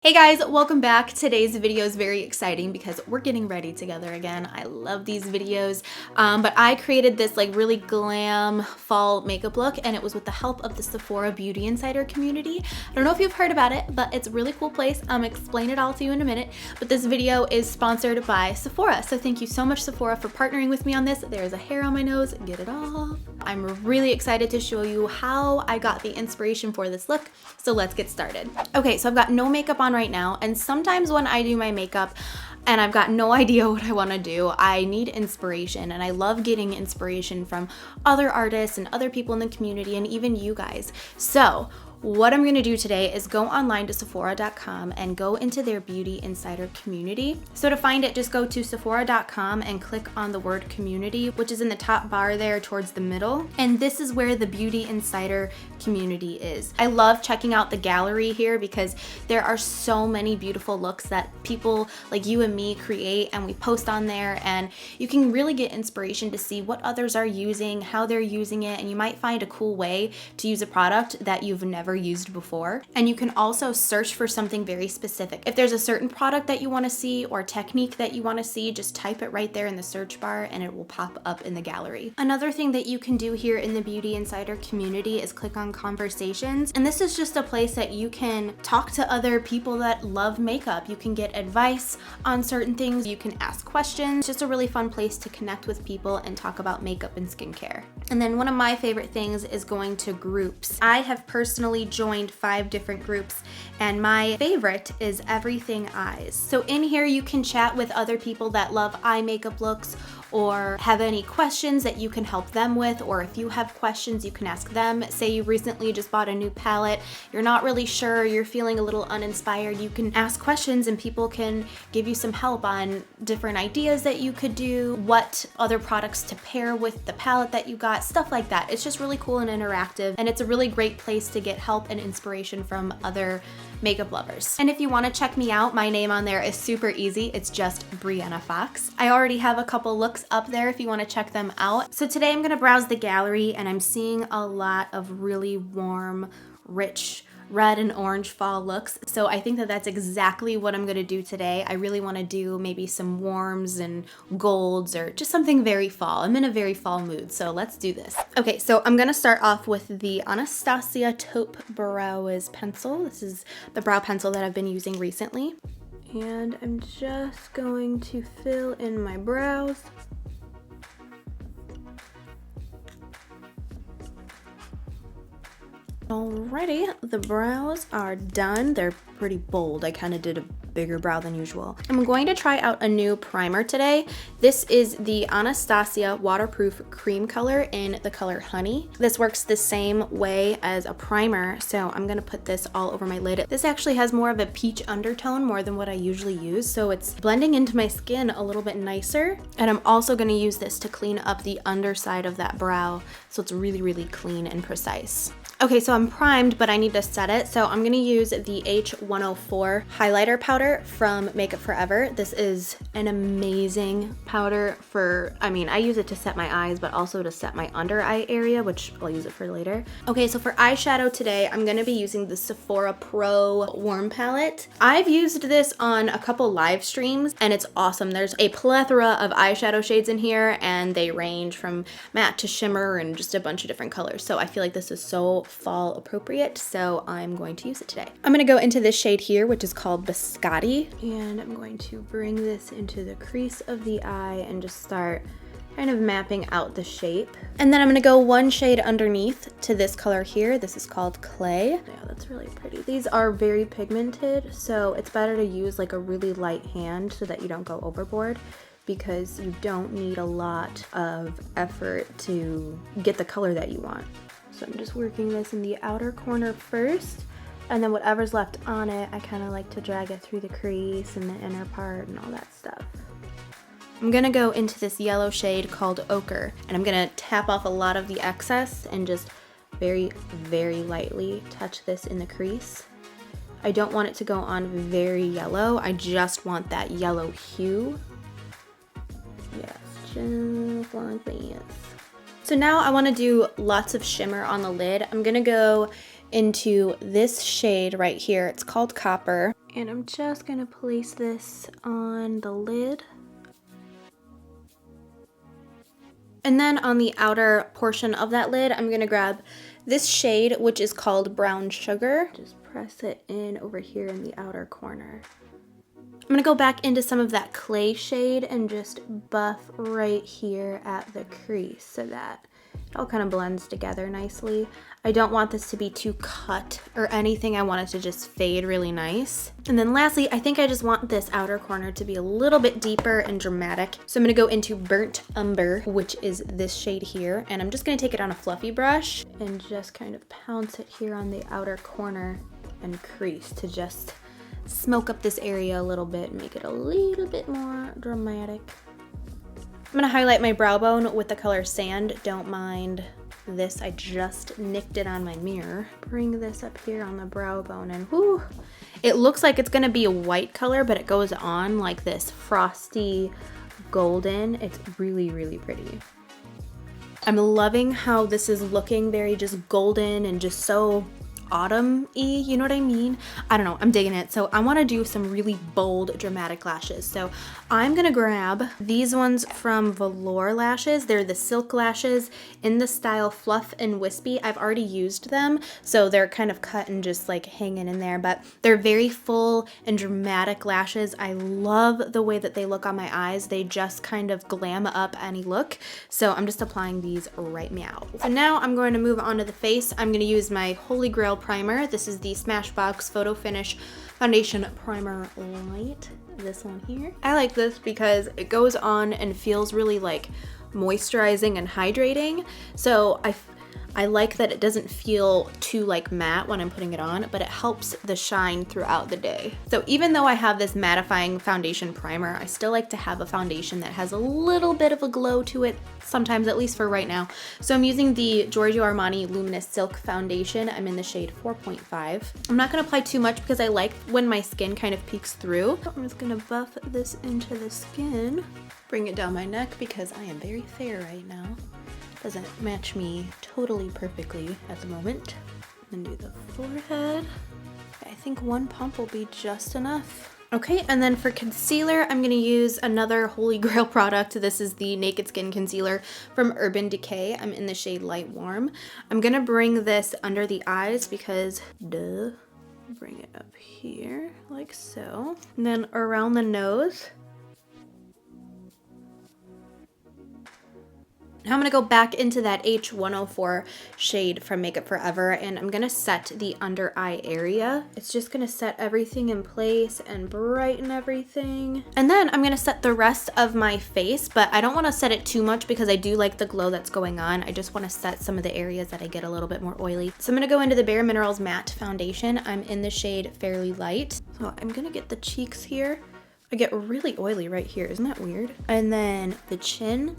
Hey guys, welcome back. Today's video is very exciting because we're getting ready together again. I love these videos, but I created this like really glam fall makeup look, and it was with the help of the Sephora Beauty Insider community. I don't know if you've heard about it, but it's a really cool place. Explain it all to you in a minute, but this video is sponsored by Sephora. So thank you so much, Sephora, for partnering with me on this. There's a hair on my nose, get it off. I'm really excited to show you how I got the inspiration for this look. So let's get started. Okay, so I've got no makeup on right now, and sometimes when I do my makeup and I've got no idea what I want to do, I need inspiration, and I love getting inspiration from other artists and other people in the community and even you guys. So what I'm gonna do today is go online to Sephora.com and go into their Beauty Insider community. So to find it, just go to Sephora.com and click on the word community, which is in the top bar there towards the middle. And this is where the Beauty Insider community is. I love checking out the gallery here because there are so many beautiful looks that people like you and me create, and we post on there, and you can really get inspiration to see what others are using, how they're using it, and you might find a cool way to use a product that you've never used before. And you can also search for something very specific. If there's a certain product that you want to see or technique that you want to see, just type it right there in the search bar and it will pop up in the gallery. Another thing that you can do here in the Beauty Insider community is click on conversations, and this is just a place that you can talk to other people that love makeup. You can get advice on certain things, you can ask questions. It's just a really fun place to connect with people and talk about makeup and skincare. And then one of my favorite things is going to groups. I have personally joined 5 different groups, and my favorite is Everything Eyes. So in here you can chat with other people that love eye makeup looks or have any questions that you can help them with, or if you have questions you can ask them. Say you recently just bought a new palette, you're not really sure, you're feeling a little uninspired, you can ask questions and people can give you some help on different ideas that you could do, what other products to pair with the palette that you got, stuff like that. It's just really cool and interactive, and it's a really great place to get help and inspiration from other makeup lovers. And if you want to check me out, my name on there is super easy. It's just Brianna Fox. I already have a couple looks up there if you want to check them out. So today I'm going to browse the gallery, and I'm seeing a lot of really warm, rich red and orange fall looks. So I think that that's exactly what I'm gonna do today. I really wanna do maybe some warms and golds or just something very fall. I'm in a very fall mood, so let's do this. Okay, so I'm gonna start off with the Anastasia Taupe Brows pencil. This is the brow pencil that I've been using recently. And I'm just going to fill in my brows. Alrighty, the brows are done. They're pretty bold. I kind of did a bigger brow than usual. I'm going to try out a new primer today. This is the Anastasia Waterproof Cream Color in the color Honey. This works the same way as a primer, so I'm gonna put this all over my lid. This actually has more of a peach undertone more than what I usually use, so it's blending into my skin a little bit nicer. And I'm also gonna use this to clean up the underside of that brow, so it's really, really clean and precise. Okay, so I'm primed, but I need to set it. So I'm gonna use the H104 highlighter powder from Makeup Forever. This is an amazing powder for, I use it to set my eyes, but also to set my under eye area, which I'll use it for later. Okay, so for eyeshadow today, I'm gonna be using the Sephora Pro Warm Palette. I've used this on a couple live streams, and it's awesome. There's a plethora of eyeshadow shades in here, and they range from matte to shimmer and just a bunch of different colors. So I feel like this is so fall appropriate, so I'm going to use it today. I'm gonna go into this shade here, which is called Biscotti, and I'm going to bring this into the crease of the eye and just start kind of mapping out the shape. And then I'm gonna go one shade underneath to this color here. This is called Clay. Yeah, that's really pretty. These are very pigmented, so it's better to use like a really light hand so that you don't go overboard, because you don't need a lot of effort to get the color that you want. So I'm just working this in the outer corner first, and then whatever's left on it, I kind of like to drag it through the crease and the inner part and all that stuff. I'm gonna go into this yellow shade called Ochre, and I'm gonna tap off a lot of the excess and just very, very lightly touch this in the crease. I don't want it to go on very yellow. I just want that yellow hue. Yes, just like this. So now I want to do lots of shimmer on the lid. I'm gonna go into this shade right here. It's called Copper. And I'm just gonna place this on the lid. And then on the outer portion of that lid, I'm gonna grab this shade, which is called Brown Sugar. Just press it in over here in the outer corner. I'm gonna go back into some of that clay shade and just buff right here at the crease so that it all kind of blends together nicely. I don't want this to be too cut or anything. I want it to just fade really nice. And then lastly, I think I just want this outer corner to be a little bit deeper and dramatic. So I'm gonna go into Burnt Umber, which is this shade here. And I'm just gonna take it on a fluffy brush and just kind of pounce it here on the outer corner and crease to just smoke up this area a little bit and make it a little bit more dramatic. I'm gonna highlight my brow bone with the color Sand. Don't mind this, I just nicked it on my mirror. Bring this up here on the brow bone and whoo! It looks like it's gonna be a white color, but it goes on like this frosty golden. It's really, really pretty. I'm loving how this is looking very just golden and just so autumn-y, you know what I mean? I don't know, I'm digging it. So I wanna do some really bold, dramatic lashes. So I'm gonna grab these ones from Velour Lashes. They're the silk lashes in the style Fluff and Wispy. I've already used them, so they're kind of cut and just like hanging in there, but they're very full and dramatic lashes. I love the way that they look on my eyes. They just kind of glam up any look. So I'm just applying these right meow. So now I'm going to move on to the face. I'm gonna use my Holy Grail primer. This is the Smashbox Photo Finish Foundation Primer Light. This one here. I like this because it goes on and feels really like moisturizing and hydrating. So I like that it doesn't feel too like matte when I'm putting it on, but it helps the shine throughout the day. So even though I have this mattifying foundation primer, I still like to have a foundation that has a little bit of a glow to it, sometimes, at least for right now. So I'm using the Giorgio Armani Luminous Silk Foundation. I'm in the shade 4.5. I'm not gonna apply too much because I like when my skin kind of peeks through. I'm just gonna buff this into the skin, bring it down my neck because I am very fair right now. Doesn't match me totally perfectly at the moment. And do the forehead. I think one pump will be just enough. Okay, and then for concealer, I'm gonna use another Holy Grail product. This is the Naked Skin Concealer from Urban Decay. I'm in the shade Light Warm. I'm gonna bring this under the eyes because, duh. Bring it up here, like so. And then around the nose. Now I'm gonna go back into that H104 shade from Makeup Forever, and I'm gonna set the under eye area. It's just gonna set everything in place and brighten everything. And then I'm gonna set the rest of my face, but I don't wanna set it too much because I do like the glow that's going on. I just wanna set some of the areas that I get a little bit more oily. So I'm gonna go into the Bare Minerals Matte Foundation. I'm in the shade Fairly Light. So I'm gonna get the cheeks here. I get really oily right here, isn't that weird? And then the chin,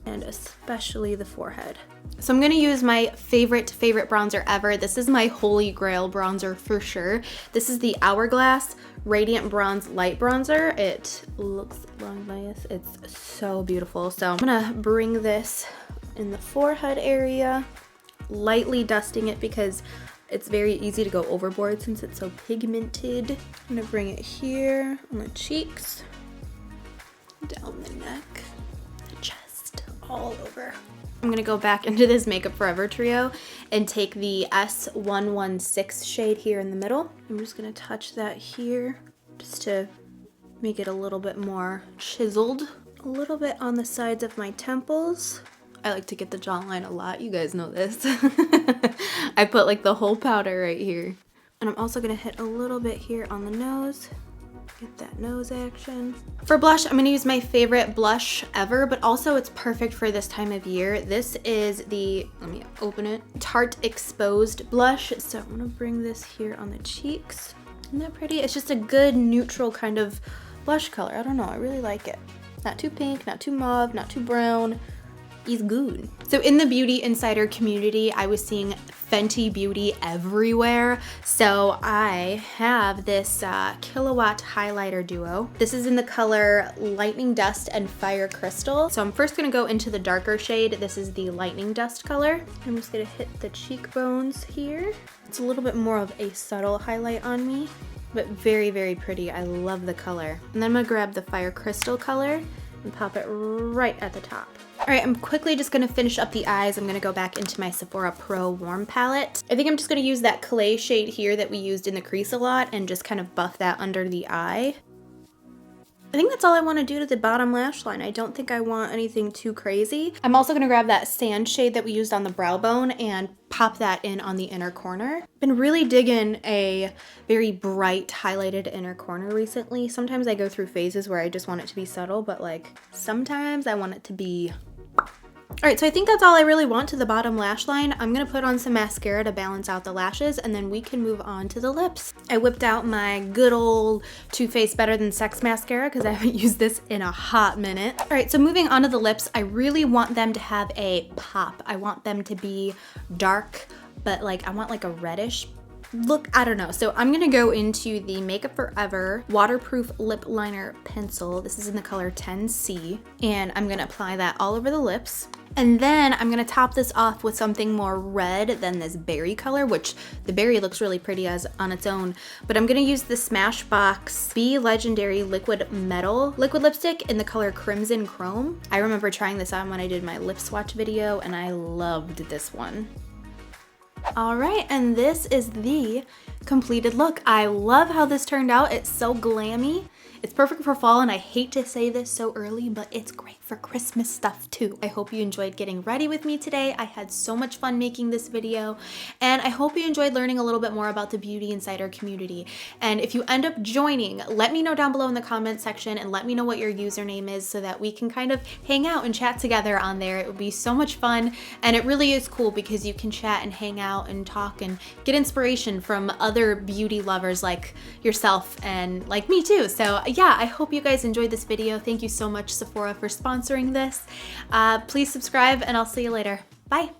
and especially the forehead. So I'm gonna use my favorite bronzer ever. This is my Holy Grail bronzer for sure. This is the Hourglass Radiant Bronze Light Bronzer. It looks long bias. It's so beautiful. So I'm gonna bring this in the forehead area, lightly dusting it because it's very easy to go overboard since it's so pigmented. I'm gonna bring it here on the cheeks, down the neck, all over. I'm gonna go back into this Makeup Forever trio and take the S116 shade here in the middle. I'm just gonna touch that here just to make it a little bit more chiseled. A little bit on the sides of my temples. I like to get the jawline a lot, you guys know this. I put like the whole powder right here. And I'm also gonna hit a little bit here on the nose. Get that nose action. For blush, I'm gonna use my favorite blush ever, but also it's perfect for this time of year. This is the, let me open it, Tarte Exposed blush. So I'm gonna bring this here on the cheeks. Isn't that pretty? It's just a good neutral kind of blush color. I don't know, I really like it. Not too pink, not too mauve, not too brown. is good. So in the Beauty Insider community, I was seeing Fenty Beauty everywhere. So I have this Kilowatt Highlighter Duo. This is in the color Lightning Dust and Fire Crystal. So I'm first gonna go into the darker shade. This is the Lightning Dust color. I'm just gonna hit the cheekbones here. It's a little bit more of a subtle highlight on me, but very, very pretty. I love the color. And then I'm gonna grab the Fire Crystal color and pop it right at the top. All right, I'm quickly just gonna finish up the eyes. I'm gonna go back into my Sephora Pro Warm palette. I think I'm just gonna use that clay shade here that we used in the crease a lot and just kind of buff that under the eye. I think that's all I want to do to the bottom lash line. I don't think I want anything too crazy. I'm also going to grab that sand shade that we used on the brow bone and pop that in on the inner corner. Been really digging a very bright highlighted inner corner recently. Sometimes I go through phases where I just want it to be subtle, but like sometimes I want it to be... All right, so I think that's all I really want to the bottom lash line. I'm gonna put on some mascara to balance out the lashes, and then we can move on to the lips. I whipped out my good old Too Faced Better Than Sex mascara because I haven't used this in a hot minute. All right, so moving on to the lips, I really want them to have a pop. I want them to be dark, but like I want like a reddish look, I don't know. So I'm gonna go into the Makeup Forever Waterproof Lip Liner Pencil. This is in the color 10C, and I'm gonna apply that all over the lips. And then I'm gonna top this off with something more red than this berry color, which the berry looks really pretty as on its own, but I'm gonna use the Smashbox Be Legendary Liquid Metal Liquid Lipstick in the color Crimson Chrome. I remember trying this on when I did my lip swatch video, and I loved this one. All right, and this is the completed look. I love how this turned out. It's so glammy. It's perfect for fall, and I hate to say this so early, but it's great for Christmas stuff too. I hope you enjoyed getting ready with me today. I had so much fun making this video, and I hope you enjoyed learning a little bit more about the Beauty Insider community. And if you end up joining, let me know down below in the comment section and let me know what your username is so that we can kind of hang out and chat together on there. It would be so much fun, and it really is cool because you can chat and hang out and talk and get inspiration from other beauty lovers like yourself and like me too. So yeah, I hope you guys enjoyed this video. Thank you so much, Sephora, for sponsoring this. Please subscribe, and I'll see you later. Bye.